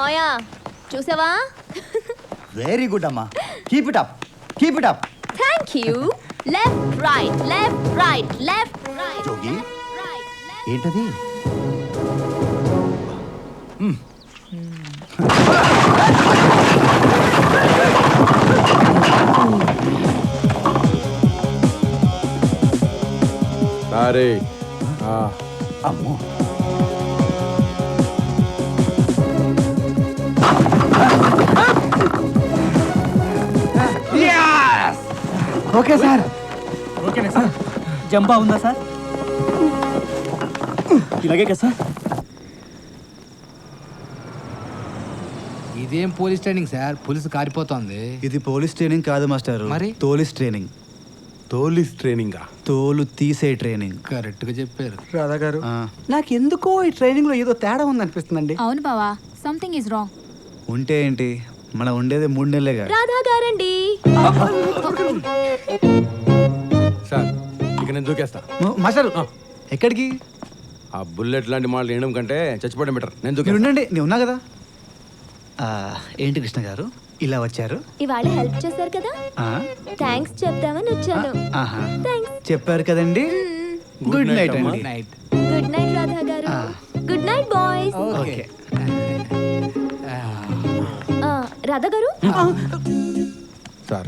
మాయా చూసావా? Very good అమ్మా. Keep it up, keep it up. Thank you. Left right left right left right. Jogi ఏంటది? అరే అమ్మో, okay sir. ఓకేనా సార్? జంపా ఉందా సార్? ఇలాగే కదా సార్? ఇదేం పోలీస్ ట్రైనింగ్ సార్? పోలీసు కారిపోతోంది. ఇది పోలీస్ ట్రైనింగ్ కాదు మాస్టర్, మరి? తోలీస్ ట్రైనింగ్. తోలీస్ ట్రైనింగా? తోలు తీసే ట్రైనింగ్. కరెక్ట్ గా చెప్పారు. రాధా గారు, నాకు ఎందుకో ఈ ట్రైనింగ్ లో ఏదో తేడా ఉందనిపిస్తుందండి. అవును బావా, సంథింగ్ ఇస్ రాంగ్. ఉంటే ఏంటి, మనం ఉండేది 3 నెలలేగా. రాధా గారండి. సార్ ఇక నేను దూకేస్తా. మాస్టర్ ఎక్కడికి? ఆ బుల్లెట్ లాంటి మాటలు వేయడం కంటే చచ్చిపోవడం బెటర్. నేను మీరు దూకేస్తా. ఉండండి, నేను ఉన్నా కదా. ఏంటి కృష్ణ గారు ఇలా వచ్చారు? ఇవాళ హెల్ప్ చేశారు కదా, థ్యాంక్స్ చెప్దామని వచ్చాను. ఆహా, థ్యాంక్స్. చెప్పారు కదండి. గుడ్ నైట్ అమ్మా. అండి. నైట్. గుడ్ నైట్ రాధా గారు. Good night boys. Okay. Radha గారు, సార్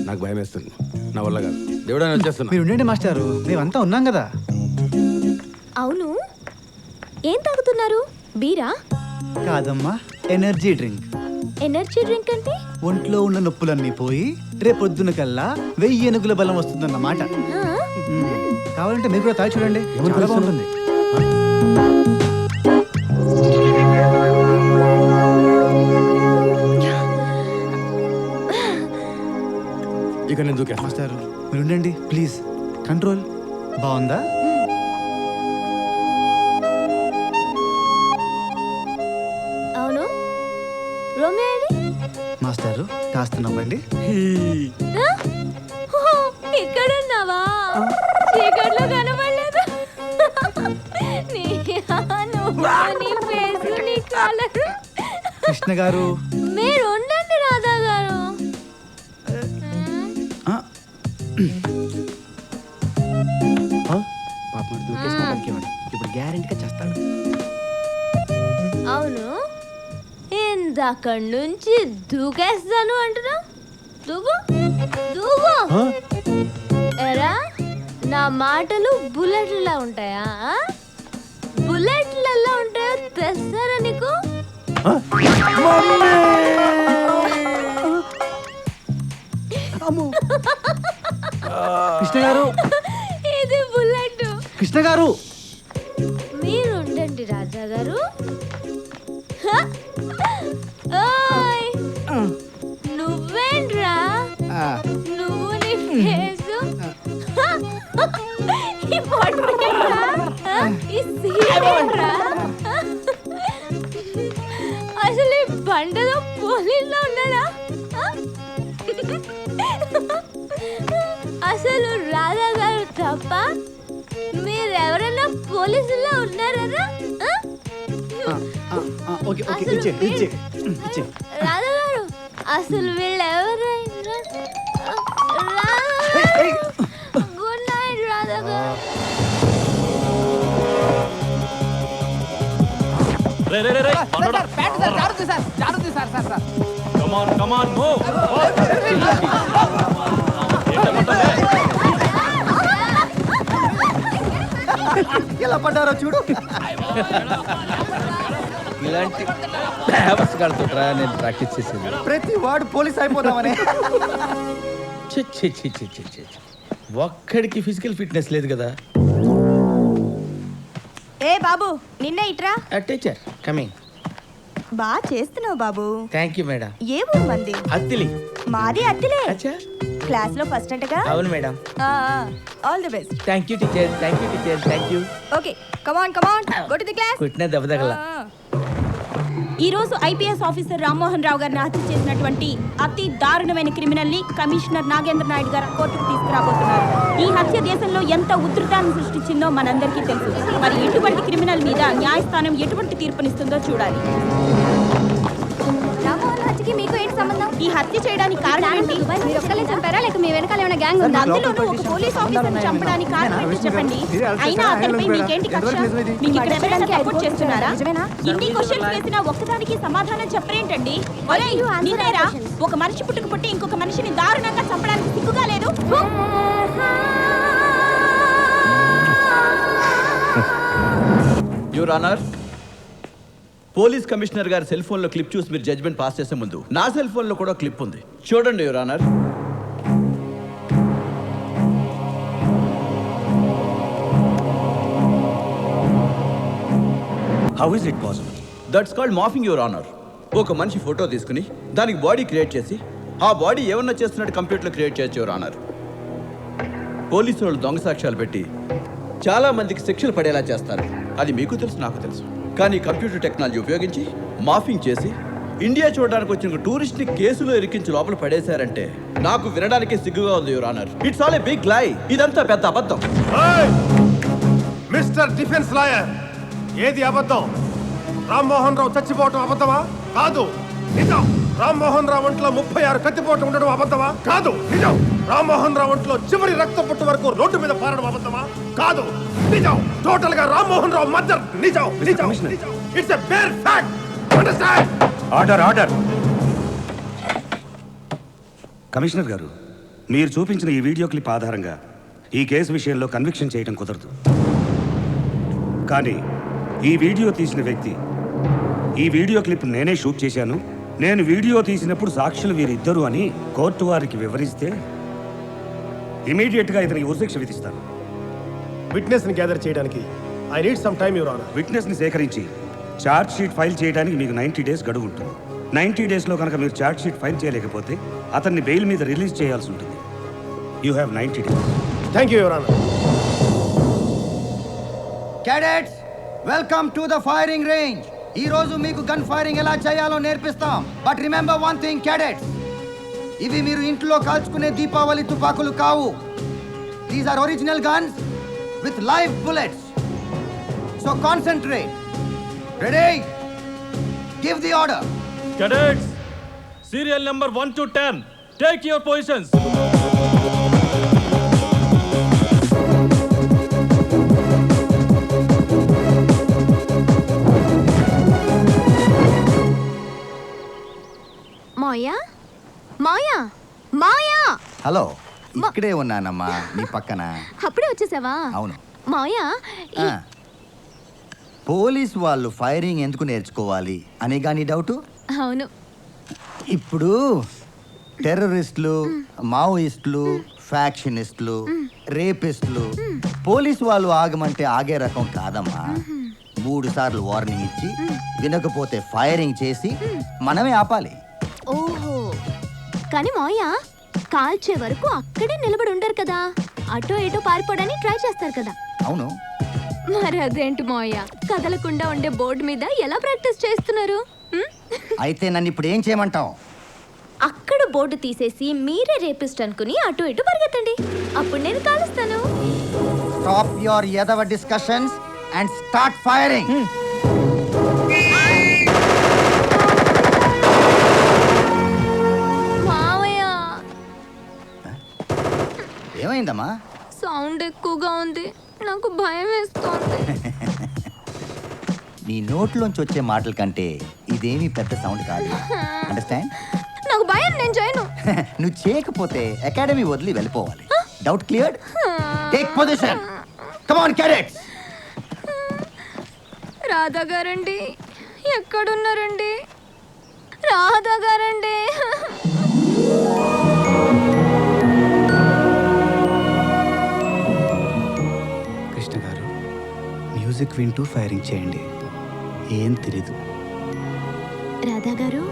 నాకు భయం వేస్తుంది, నా వల్ల కాదు. దేవుడా నేను వచ్చేస్తున్నా. మీరు ఉండండి మాస్టారు, మేమంతా ఉన్నాం కదా. అవును ఏం తాగుతున్నారు? బీరా? కాదమ్మా, ఎనర్జీ డ్రింక్. ఎనర్జీ డ్రింక్ అంటే? ఒంట్లో ఉన్న నొప్పులన్నీ పోయి రేపొద్దున కల్లా 1000 ఏనుగుల బలం వస్తుందన్నమాట. కావాలంటే మీరు కూడా తాగి చూడండి, చాలా బాగుంటుంది. ఇక నేను దూకేస్తా. మాస్టారు మీరు ఉండండి ప్లీజ్. కంట్రోల్. బాగుందా? అవును రోమియో ఏడి? మాస్టారు కాస్త నవ్వండి. ఇక్కడున్నావా? చీకట్లో కనబడలేదు. నీ ఫేస్, నీ కలర్. కృష్ణ గారు మీరు ఉండండి రాధా గారు. పాపం దూకేసుకోవడానికి ఇప్పుడు గ్యారెంటీగా చేస్తాడు. అవును ఇందక్కడి నుంచి దూకేస్తాను అంటున్నా. దూకు దూకు. ఎరా నా మాటలు బుల్లెట్లా ఉంటాయా? బుల్లెట్లలో ఉంటాయో తెలుసారా నీకు? కృష్ణ గారు, ఇది బుల్లెట్. కృష్ణ గారు మీరు ఉండండి రాజా గారు. ఓయ్ నువ్వేంట్రా? నువ్వు నీ ఫేసు ఈ పొట్టేంట్రా? ఈ సీరేంట్రా? అసలు ఈ బండలో పోలీసులో ఉన్నాడా? అసలు రాధా గారు తప్ప మీరెవరైనా పోలీసుల్లో ఉన్నారా? రాధా గారు అసలు వీళ్ళెవరైనా? గుడ్ నైట్ రాధా గారు. ఎలా పడ్డారో చూడు. ఇలాంటి పేపర్స్ కడుతుంటారా నేను ప్రాక్టీస్ చేసేది. ప్రతి వాడు పోలీస్ అయిపోదామని. ఒక్కడికి ఫిజికల్ ఫిట్నెస్ లేదు కదా. ఏ బాబు నిన్న ఇట్రా. Teacher coming. బాగా చేస్తున్నావు బాబు. Thank you madam. ఏ ఊరు మంది? అత్తిలి. మాది అత్తిలే. అచ్చా క్లాస్ లో ఫస్ట్ అంటగా? అవును madam. All the best. Thank you teacher. Thank you teacher. Thank you. Okay come on go to the class. కుట్టిన దెబ్బ తగల. ఈ రోజు ఐపీఎస్ ఆఫీసర్ రామ్మోహన్ రావు గారిని హత్య చేసినటువంటి అతి దారుణమైన క్రిమినల్ ని కమిషనర్ నాగేంద్ర నాయుడు గారు కోర్టుకు తీసుకురాబోతున్నారు. ఈ హత్య దేశంలో ఎంత ఉధృతాన్ని సృష్టించిందో మనందరికీ తెలుసు. మరి ఇటువంటి క్రిమినల్ మీద న్యాయస్థానం ఎటువంటి తీర్పునిస్తుందో చూడాలి. కేసుకి మీకు ఏంటి సంబంధం? ఈ హత్య చేయడానికి కారణం ఏంటి? మీరు ఒక్కలే చంపారా లేక మీ వెనకాల ఏమైనా గ్యాంగ్ ఉందా? అందులోనూ ఒక పోలీస్ ఆఫీసర్ చంపడానికి కారణం ఏంటో చెప్పండి. అయినా అతనిపై మీకేంటి కక్ష? మీకు ఇక్కడ ఎవరైనా సపోర్ట్ చేస్తున్నారా? ఇన్ని క్వశ్చన్స్ వేసినా ఒక్కదానికి సమాధానం చెప్పరేంటండి? ఒరేయ్, నిన్నేరా? ఒక మనిషి పుట్టుకు పుట్టి ఇంకొక మనిషిని దారుణంగా చంపడానికి సిగ్గుగా లేదు? యువర్ ఆనర్, పోలీస్ కమిషనర్ గారి సెల్ ఫోన్ లో క్లిప్ చూసి మీరు జడ్జ్మెంట్ పాస్ చేసే ముందు నా సెల్ ఫోన్ లో కూడా క్లిప్ ఉంది, చూడండి your honour. How is it possible? That's called morphing your honour. ఒక మనిషి ఫోటో తీసుకుని దానికి బాడీ క్రియేట్ చేసి ఆ బాడీ ఏమన్నా చేస్తున్నట్టు కంప్యూటర్లో క్రియేట్ చేయొచ్చు యువర్ ఆనర్. పోలీసు వాళ్ళు దొంగ సాక్ష్యాలు పెట్టి చాలా మందికి శిక్షలు పడేలా చేస్తారు. అది మీకు తెలుసు, నాకు తెలుసు. కానీ కంప్యూటర్ టెక్నాలజీ ఉపయోగించి మాఫింగ్ చేసి ఇండియా చూడడానికి వచ్చిన టూరిస్ట్ ని కేసులో ఇరికించి లోపల పడేశారంటే నాకు వినడానికి సిగ్గుగా ఉంది your honour. It's all a big lie. ఇదంతా పెద్ద అబద్ధం. మిస్టర్ డిఫెన్స్ లాయర్, ఏది అబద్ధం? రామ్మోహన్ రావు చచ్చిపోవటం అబద్ధమా? కాదు, నిజం. రామ్మోహన్ రావు ఒంట్లో 36 కత్తిపోటు ఉండడం అబద్ధమా? కాదు, నిజం. రామ్మోహన్ రావు ఒంట్లో చివరి రక్త పొట్టు వరకు రోడ్డు మీద పారడం అబద్ధమా? కాదు, నిజం. టోటల్ గా రామ్మోహన్ రావు మర్డర్ నిజం. నిజం. It's a bare fact. Understand? Order, order. Commissioner గారు, మీరు చూపించిన ఈ వీడియో క్లిప్ ఆధారంగా ఈ కేసు విషయంలో కన్విక్షన్ చేయడం కుదరదు. కానీ ఈ వీడియో తీసిన వ్యక్తి, ఈ వీడియో క్లిప్ నేనే షూట్ చేశాను, నేను వీడియో తీసినప్పుడు సాక్షులు వీరిద్దరు అని కోర్టు వారికి వివరిస్తే ఇమీడియట్గా ఇతనికి ఉరిశిక్ష విధిస్తాను. విట్నెస్ ని గ్యాదర్ చేయడానికి I need some time your honour. Witness ని సేకరించి ఛార్జ్ షీట్ ఫైల్ చేయడానికి మీకు 90 డేస్ గడువు ఉంటుంది. 90 డేస్లో కనుక మీరు ఛార్జ్ షీట్ ఫైల్ చేయలేకపోతే అతన్ని బెయిల్ మీద రిలీజ్ చేయాల్సి ఉంటుంది. You have 90 days. Thank you your honour. Cadets, welcome to the firing range. ఈ రోజు మీకు గన్ ఫైరింగ్ ఎలా చేయాలో నేర్పిస్తాం. But remember one thing cadets, ఇవి మీరు ఇంట్లో కాల్చుకునే దీపావళి తుపాకులు కావు. These are original guns with live bullets. So concentrate. Ready? Give the order. Cadets, serial number 1 to 10, take your positions. Maya, Maya, Maya. Hello, ఇక్కడే ఉన్నానమ్మా, నీ పక్కన. అప్పుడే వచ్చేసావా? అవును. మాయా, పోలీస్ వాళ్ళు ఫైరింగ్ ఎందుకు నేర్చుకోవాలి అని కానీ డౌటు? అవును. ఇప్పుడు టెర్రరిస్టులు, మావోయిస్టులు, ఫ్యాక్షనిస్టులు, రేపిస్టులు పోలీసు వాళ్ళు ఆగమంటే ఆగే రకం కాదమ్మా. 3 సార్లు వార్నింగ్ ఇచ్చి వినకపోతే ఫైరింగ్ చేసి మనమే ఆపాలి. ఓహో, కానీ మాయా కాల్చే వరకు అక్కడే నిలబడి ఉండరు కదా, అటో ఇటో పారిపోవడానికి ట్రై చేస్తారు కదా. అవును. మరి అదేంటి మాయా, కదలకుండా ఉండే బోర్డు మీద ఎలా ప్రాక్టీస్ చేస్తున్నారు? అయితే నన్ను ఇప్పుడు ఏం చేయమంటావు? అక్కడ బోర్డు తీసేసి మీరే రేపిస్ట్ అనుకుని అటు ఇటు పరిగెత్తండి, అప్పుడు నేను కాలుస్తాను. స్టాప్ యువర్ ఎదవ డిస్కషన్స్ అండ్ స్టార్ట్ ఫైరింగ్. మావయ్య, ఏమైందమ్మా? సౌండ్ ఎక్కువగా ఉంది, నాకు భయం వేస్తోంది. నీ నోట్లోంచి వచ్చే మాటల కంటే ఇదేమీ పెద్ద సౌండ్ కాదు. అండర్స్టాండ్? నాకు భయం, నేను చేయను. నువ్వు చేయకపోతే అకాడమీ వదిలి వెళ్ళిపోవాలి. Doubt cleared? Take position. Come on cadets. Radha గారండి, ఎక్కడున్నారండి? రాధా గారండి. కృష్ణ గారు, మ్యూజిక్ వింటూ ఫైరింగ్ చేయండి, ఏం తెలీదు. రాధా గారు,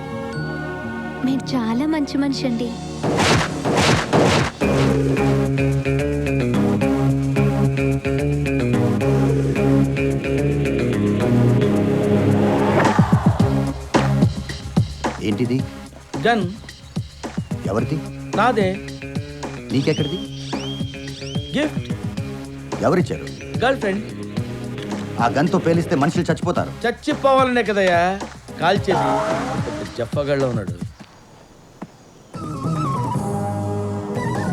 మీరు చాలా మంచి మనిషి అండి. ఏంటిది? గన్. ఎవరిది? నాదే. నీకెక్కడిది? గిఫ్ట్. ఎవరిచ్చారు? Girl friend. ఆ గన్తో పేలిస్తే మనుషులు చచ్చిపోతారు. చచ్చిపోవాలనే కదయ్యా కాల్చేది. జఫ్ఫగాళ్ళలో ఉన్నాడు.